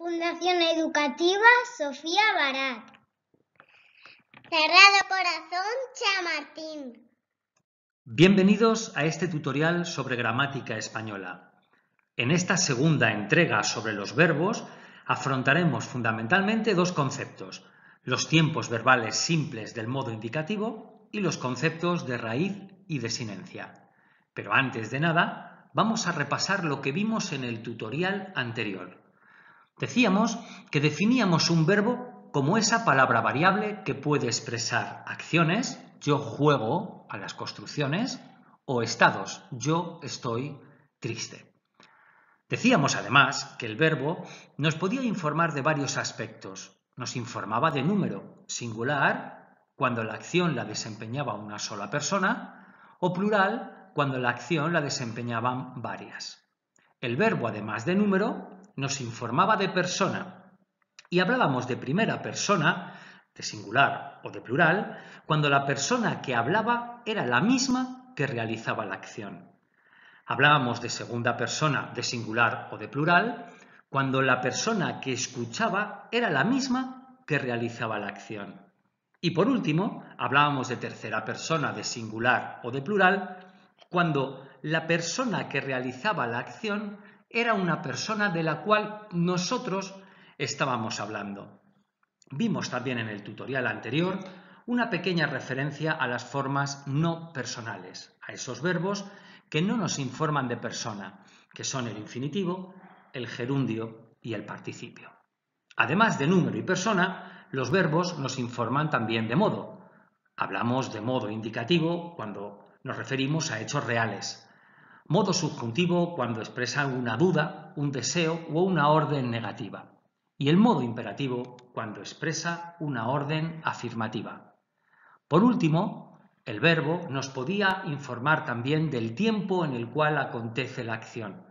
Fundación Educativa Sofía Barat. Sagrado Corazón Chamartín. Bienvenidos a este tutorial sobre gramática española. En esta segunda entrega sobre los verbos afrontaremos fundamentalmente dos conceptos: los tiempos verbales simples del modo indicativo y los conceptos de raíz y desinencia. Pero antes de nada, vamos a repasar lo que vimos en el tutorial anterior. Decíamos que definíamos un verbo como esa palabra variable que puede expresar acciones, yo juego a las construcciones, o estados, yo estoy triste. Decíamos además que el verbo nos podía informar de varios aspectos. Nos informaba de número, singular, cuando la acción la desempeñaba una sola persona, o plural, cuando la acción la desempeñaban varias. El verbo, además de número, nos informaba de persona y hablábamos de primera persona, de singular o de plural, cuando la persona que hablaba era la misma que realizaba la acción. Hablábamos de segunda persona, de singular o de plural, cuando la persona que escuchaba era la misma que realizaba la acción. Y por último, hablábamos de tercera persona, de singular o de plural, cuando la persona que realizaba la acción era una persona de la cual nosotros estábamos hablando. Vimos también en el tutorial anterior una pequeña referencia a las formas no personales, a esos verbos que no nos informan de persona, que son el infinitivo, el gerundio y el participio. Además de número y persona, los verbos nos informan también de modo. Hablamos de modo indicativo cuando nos referimos a hechos reales. Modo subjuntivo cuando expresa una duda, un deseo o una orden negativa. Y el modo imperativo cuando expresa una orden afirmativa. Por último, el verbo nos podía informar también del tiempo en el cual acontece la acción.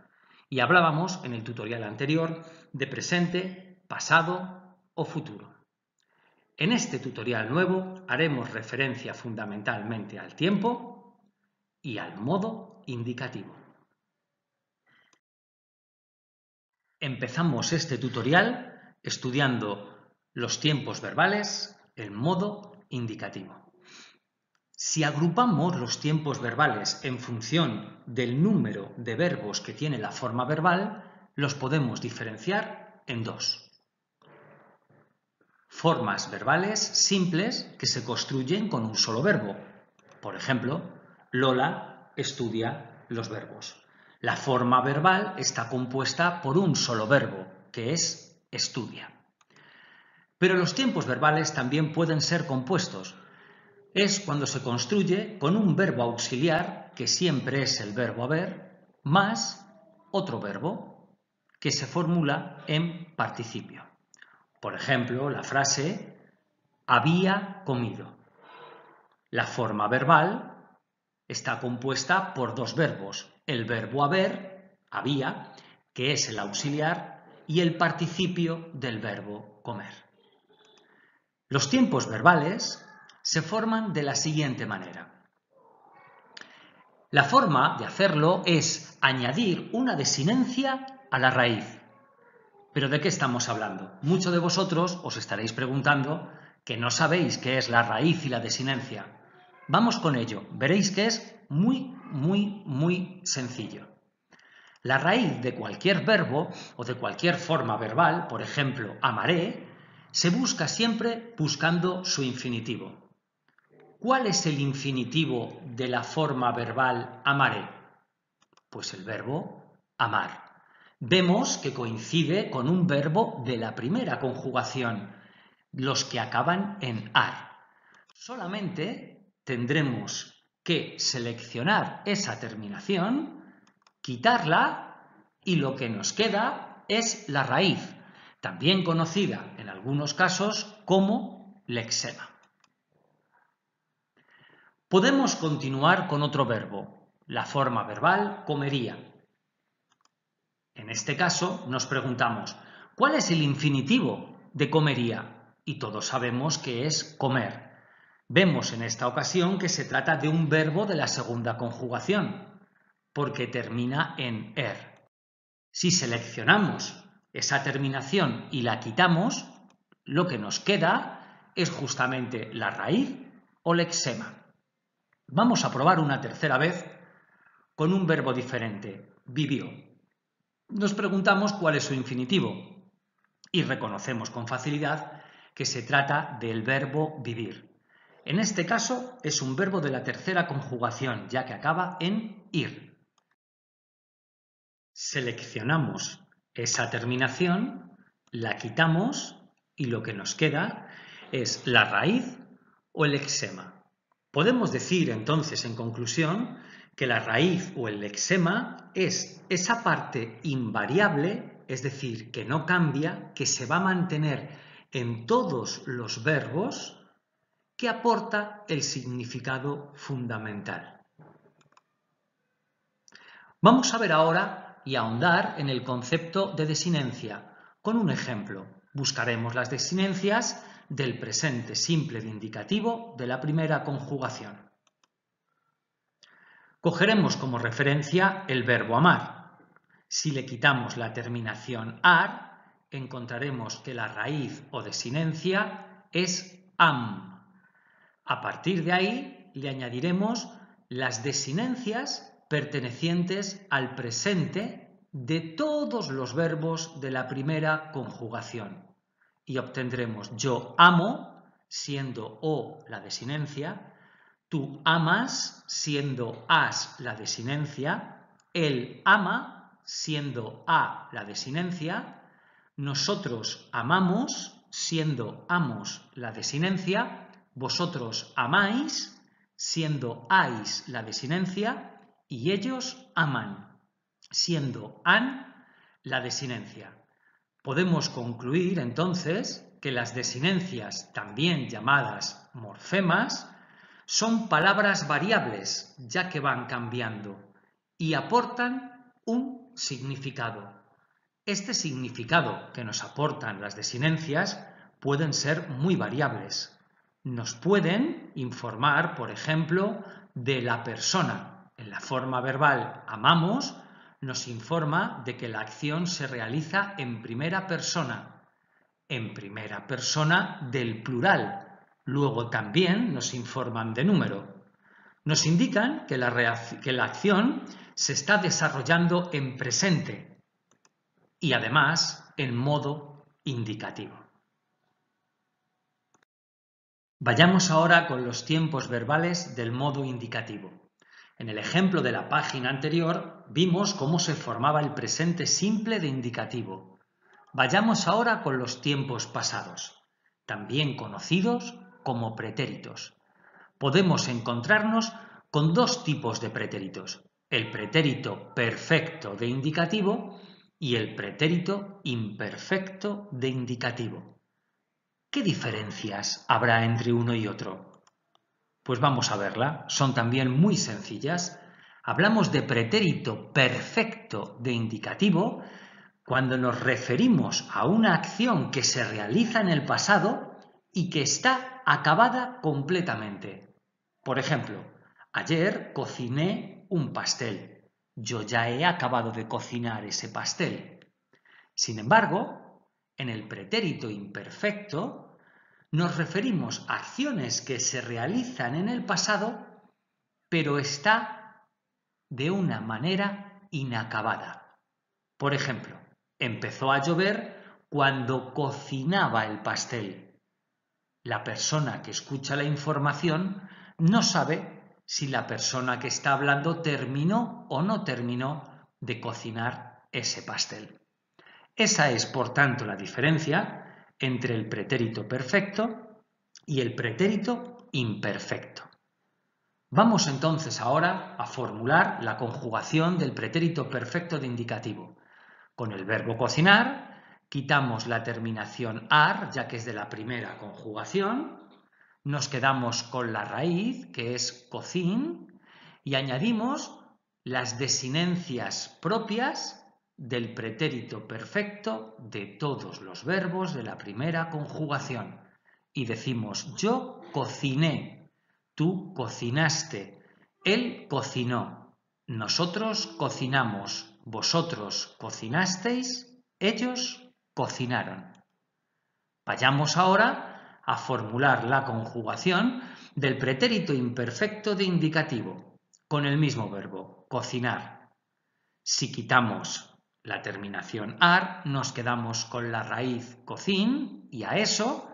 Y hablábamos en el tutorial anterior de presente, pasado o futuro. En este tutorial nuevo haremos referencia fundamentalmente al tiempo y al modo indicativo. Empezamos este tutorial estudiando los tiempos verbales, el modo indicativo. Si agrupamos los tiempos verbales en función del número de verbos que tiene la forma verbal, los podemos diferenciar en dos. Formas verbales simples que se construyen con un solo verbo. Por ejemplo, Lola estudia los verbos. La forma verbal está compuesta por un solo verbo, que es estudia. Pero los tiempos verbales también pueden ser compuestos. Es cuando se construye con un verbo auxiliar, que siempre es el verbo haber, más otro verbo, que se formula en participio. Por ejemplo, la frase había comido. La forma verbal está compuesta por dos verbos, el verbo haber, había, que es el auxiliar, y el participio del verbo comer. Los tiempos verbales se forman de la siguiente manera. La forma de hacerlo es añadir una desinencia a la raíz. ¿Pero de qué estamos hablando? Muchos de vosotros os estaréis preguntando que no sabéis qué es la raíz y la desinencia. Vamos con ello. Veréis que es muy sencillo. La raíz de cualquier verbo o de cualquier forma verbal, por ejemplo, amaré, se busca siempre buscando su infinitivo. ¿Cuál es el infinitivo de la forma verbal amaré? Pues el verbo amar. Vemos que coincide con un verbo de la primera conjugación, los que acaban en ar. Solamente tendremos que seleccionar esa terminación, quitarla y lo que nos queda es la raíz, también conocida en algunos casos como lexema. Podemos continuar con otro verbo, la forma verbal comería. En este caso nos preguntamos, ¿cuál es el infinitivo de comería? Y todos sabemos que es comer. Vemos en esta ocasión que se trata de un verbo de la segunda conjugación, porque termina en er. Si seleccionamos esa terminación y la quitamos, lo que nos queda es justamente la raíz o lexema. Vamos a probar una tercera vez con un verbo diferente, vivió. Nos preguntamos cuál es su infinitivo y reconocemos con facilidad que se trata del verbo vivir. En este caso es un verbo de la tercera conjugación, ya que acaba en ir. Seleccionamos esa terminación, la quitamos y lo que nos queda es la raíz o el lexema. Podemos decir entonces en conclusión que la raíz o el lexema es esa parte invariable, es decir, que no cambia, que se va a mantener en todos los verbos, que aporta el significado fundamental. Vamos a ver ahora y ahondar en el concepto de desinencia. Con un ejemplo, buscaremos las desinencias del presente simple de indicativo de la primera conjugación. Cogeremos como referencia el verbo amar. Si le quitamos la terminación ar, encontraremos que la raíz o desinencia es am. A partir de ahí le añadiremos las desinencias pertenecientes al presente de todos los verbos de la primera conjugación y obtendremos yo amo, siendo o la desinencia, tú amas, siendo as la desinencia, él ama, siendo a la desinencia, nosotros amamos, siendo amos la desinencia, vosotros amáis, siendo ais la desinencia, y ellos aman, siendo an la desinencia. Podemos concluir entonces que las desinencias, también llamadas morfemas, son palabras variables, ya que van cambiando, y aportan un significado. Este significado que nos aportan las desinencias pueden ser muy variables. Nos pueden informar, por ejemplo, de la persona. En la forma verbal amamos, nos informa de que la acción se realiza en primera persona del plural. Luego también nos informan de número. Nos indican que la acción se está desarrollando en presente y además en modo indicativo. Vayamos ahora con los tiempos verbales del modo indicativo. En el ejemplo de la página anterior vimos cómo se formaba el presente simple de indicativo. Vayamos ahora con los tiempos pasados, también conocidos como pretéritos. Podemos encontrarnos con dos tipos de pretéritos, el pretérito perfecto de indicativo y el pretérito imperfecto de indicativo. ¿Qué diferencias habrá entre uno y otro? Pues vamos a verla, son también muy sencillas. Hablamos de pretérito perfecto de indicativo cuando nos referimos a una acción que se realiza en el pasado y que está acabada completamente. Por ejemplo, ayer cociné un pastel. Yo ya he acabado de cocinar ese pastel. Sin embargo, en el pretérito imperfecto nos referimos a acciones que se realizan en el pasado, pero está de una manera inacabada. Por ejemplo, empezó a llover cuando cocinaba el pastel. La persona que escucha la información no sabe si la persona que está hablando terminó o no terminó de cocinar ese pastel. Esa es, por tanto, la diferencia entre el pretérito perfecto y el pretérito imperfecto. Vamos entonces ahora a formular la conjugación del pretérito perfecto de indicativo. Con el verbo cocinar, quitamos la terminación ar, ya que es de la primera conjugación, nos quedamos con la raíz, que es cocín, y añadimos las desinencias propias del pretérito perfecto de todos los verbos de la primera conjugación. Y decimos yo cociné, tú cocinaste, él cocinó, nosotros cocinamos, vosotros cocinasteis, ellos cocinaron. Vayamos ahora a formular la conjugación del pretérito imperfecto de indicativo con el mismo verbo, cocinar. Si quitamos la terminación ar, nos quedamos con la raíz cocin y a eso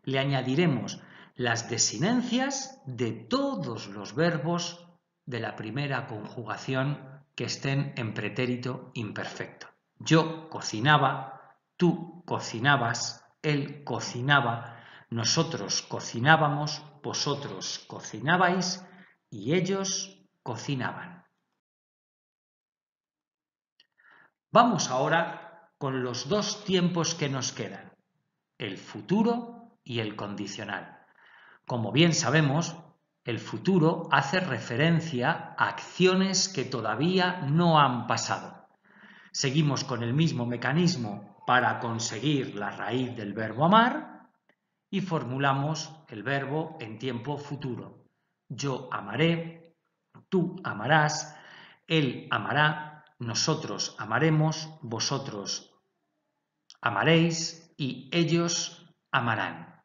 le añadiremos las desinencias de todos los verbos de la primera conjugación que estén en pretérito imperfecto. Yo cocinaba, tú cocinabas, él cocinaba, nosotros cocinábamos, vosotros cocinabais y ellos cocinaban. Vamos ahora con los dos tiempos que nos quedan, el futuro y el condicional. Como bien sabemos, el futuro hace referencia a acciones que todavía no han pasado. Seguimos con el mismo mecanismo para conseguir la raíz del verbo amar y formulamos el verbo en tiempo futuro. Yo amaré, tú amarás, él amará, nosotros amaremos, vosotros amaréis y ellos amarán.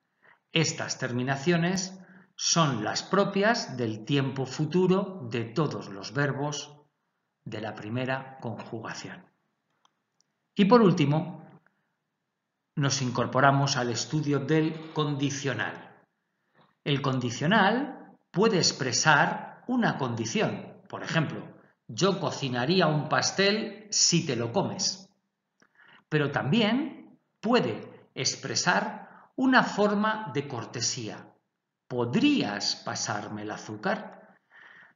Estas terminaciones son las propias del tiempo futuro de todos los verbos de la primera conjugación. Y por último, nos incorporamos al estudio del condicional. El condicional puede expresar una condición. Por ejemplo, yo cocinaría un pastel si te lo comes. Pero también puede expresar una forma de cortesía. ¿Podrías pasarme el azúcar?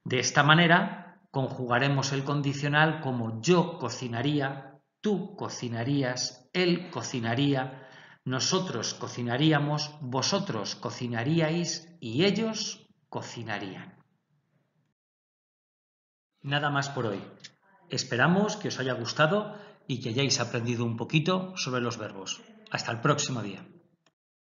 De esta manera, conjugaremos el condicional como yo cocinaría, tú cocinarías, él cocinaría, nosotros cocinaríamos, vosotros cocinaríais y ellos cocinarían. Nada más por hoy. Esperamos que os haya gustado y que hayáis aprendido un poquito sobre los verbos. Hasta el próximo día.